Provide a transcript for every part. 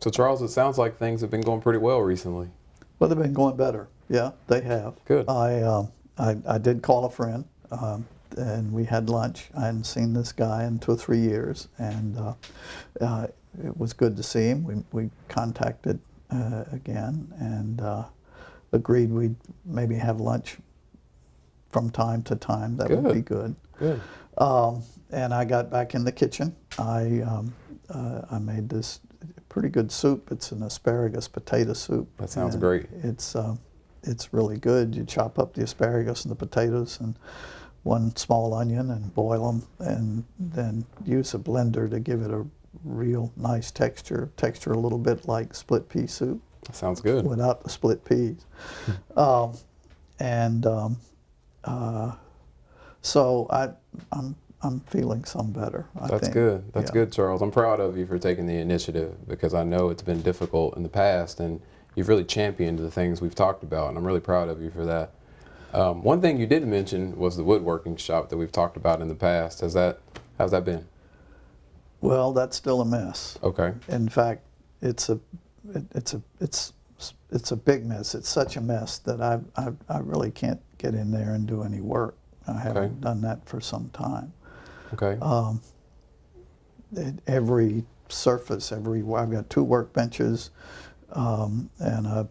So Charles, it sounds like things have been going pretty well recently. Well, they've been going better. Yeah, they have. Good. I did call a friend, and we had lunch. I hadn't seen this guy in 2 or 3 years, and it was good to see him. We contacted again and agreed we'd maybe have lunch from time to time. That would be good. Good. And I got back in the kitchen. I made this pretty good soup. It's an asparagus potato soup. That sounds And great. it's really good. You chop up the asparagus and the potatoes and one small onion and boil them, and then use a blender to give it a real nice texture. Texture a little bit like split pea soup. That sounds good. Without the split peas. So I'm feeling some better. That's good. That's good, Charles. I'm proud of you for taking the initiative, because I know it's been difficult in the past, and you've really championed the things we've talked about, and I'm really proud of you for that. One thing you did mention was the woodworking shop that we've talked about in the past. How's that been? Well, that's still a mess. Okay. In fact, it's a big mess. It's such a mess that I really can't get in there and do any work. I haven't done that for some time. Okay. Every surface, I've got 2 workbenches and a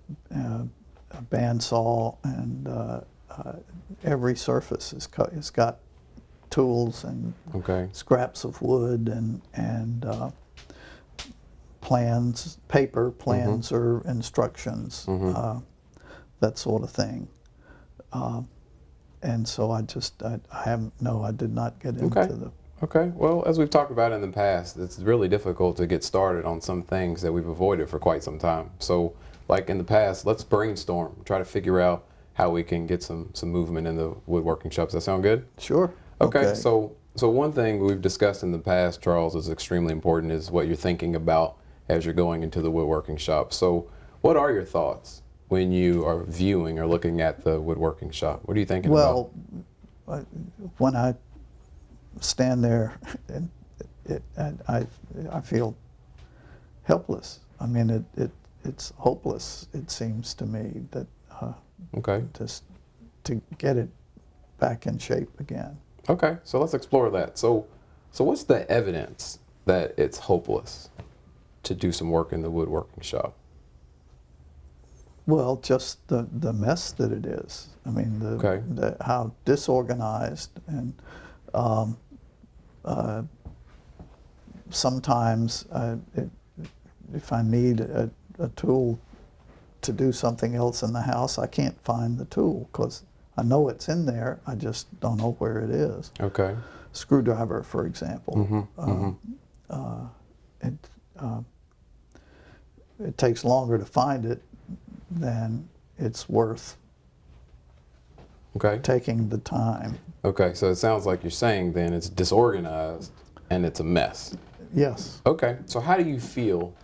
bandsaw, and every surface has got tools and scraps of wood and plans, paper plans or instructions, that sort of thing. And so I did not get into the... Okay, well, as we've talked about in the past, it's really difficult to get started on some things that we've avoided for quite some time. So, like in the past, let's brainstorm, try to figure out how we can get some movement in the woodworking shops. Does that sound good? Sure. Okay, so one thing we've discussed in the past, Charles, is extremely important, is what you're thinking about as you're going into the woodworking shop. So what are your thoughts when you are viewing or looking at the woodworking shop? What are you thinking about? Well, when I stand there, I feel helpless. I mean, it's hopeless, it seems to me, that just to get it back in shape again. Okay, so let's explore that. So what's the evidence that it's hopeless to do some work in the woodworking shop? Well, just the mess that it is. I mean, how disorganized, and sometimes if I need a tool to do something else in the house, I can't find the tool because I know it's in there. I just don't know where it is. Okay. Screwdriver, for example. It takes longer to find it than it's worth taking the time. Okay, so it sounds like you're saying then it's disorganized and it's a mess. Yes. Okay, so how do you feel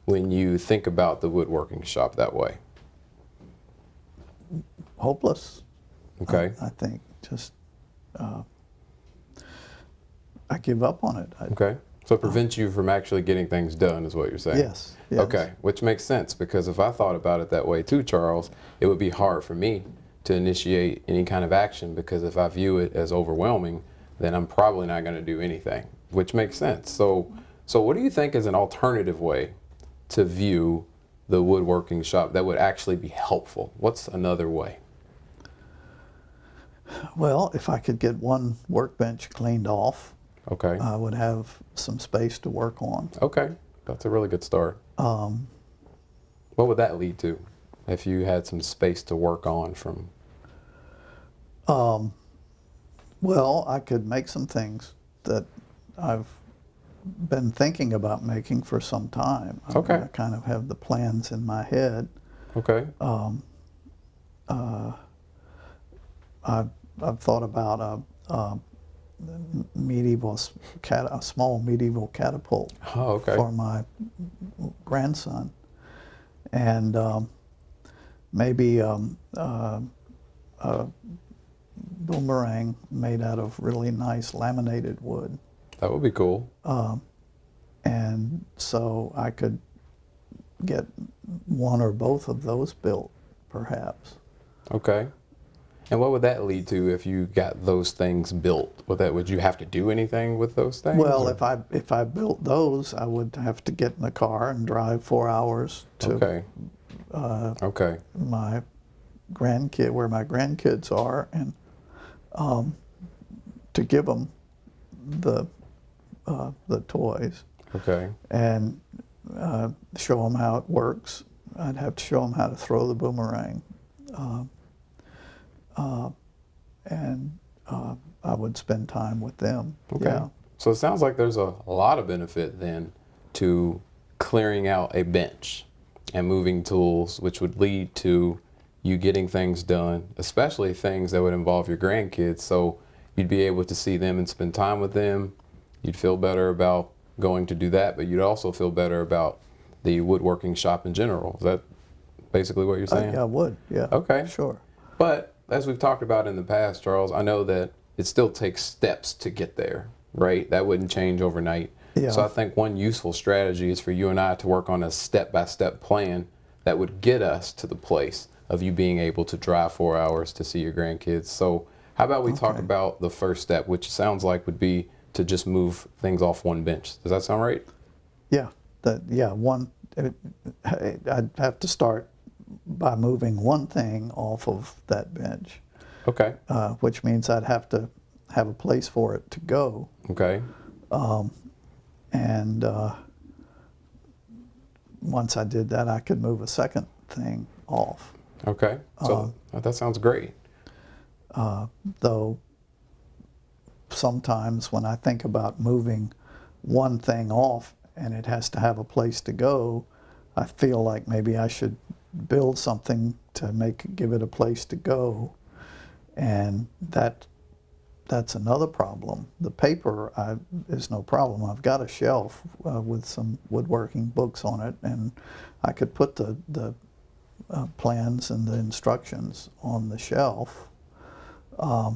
when you think about the woodworking shop that way? Hopeless. Okay. I think just I give up on it. Okay. So it prevents you from actually getting things done, is what you're saying? Yes. Okay, which makes sense, because if I thought about it that way too, Charles, it would be hard for me to initiate any kind of action, because if I view it as overwhelming, then I'm probably not going to do anything, which makes sense. So what do you think is an alternative way to view the woodworking shop that would actually be helpful? What's another way? Well, if I could get one workbench cleaned off, I would have some space to work on. Okay, that's a really good start. What would that lead to if you had some space to work on from? Well, I could make some things that I've been thinking about making for some time. I kind of have the plans in my head. Okay. I've thought about a small medieval catapult for my grandson, and maybe a boomerang made out of really nice laminated wood. That would be cool. And so I could get one or both of those built, perhaps. Okay. And what would that lead to if you got those things built? Would you have to do anything with those things? Well, or- if I built those, I would have to get in the car and drive 4 hours to Okay. Okay. my where my grandkids are, and to give them the toys Okay. and show them how it works. I'd have to show them how to throw the boomerang, and I would spend time with them. Okay. Yeah. So it sounds like there's a lot of benefit then to clearing out a bench and moving tools, which would lead to you getting things done, especially things that would involve your grandkids. So you'd be able to see them and spend time with them. You'd feel better about going to do that, but you'd also feel better about the woodworking shop in general. Is that basically what you're saying? Yeah, I would. Yeah. Okay. Sure. But as we've talked about in the past, Charles, I know that it still takes steps to get there, right? That wouldn't change overnight. Yeah. So I think one useful strategy is for you and I to work on a step-by-step plan that would get us to the place of you being able to drive 4 hours to see your grandkids. So how about we talk Okay. about the first step, which sounds like would be to just move things off one bench. Does that sound right? Yeah. I'd have to start by moving one thing off of that bench, Okay. which means I'd have to have a place for it to go. Okay. And once I did that, I could move a second thing off. Okay. So that sounds great. Though sometimes when I think about moving one thing off and it has to have a place to go, I feel like maybe I should build something to give it a place to go. And that's another problem. The paper is no problem. I've got a shelf with some woodworking books on it, and I could put the plans and the instructions on the shelf. I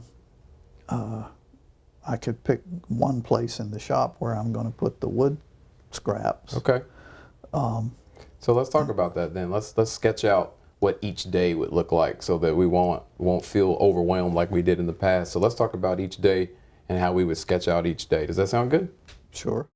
could pick one place in the shop where I'm going to put the wood scraps. Okay. So let's talk about that then. Let's sketch out what each day would look like so that we won't feel overwhelmed like we did in the past. So let's talk about each day and how we would sketch out each day. Does that sound good? Sure.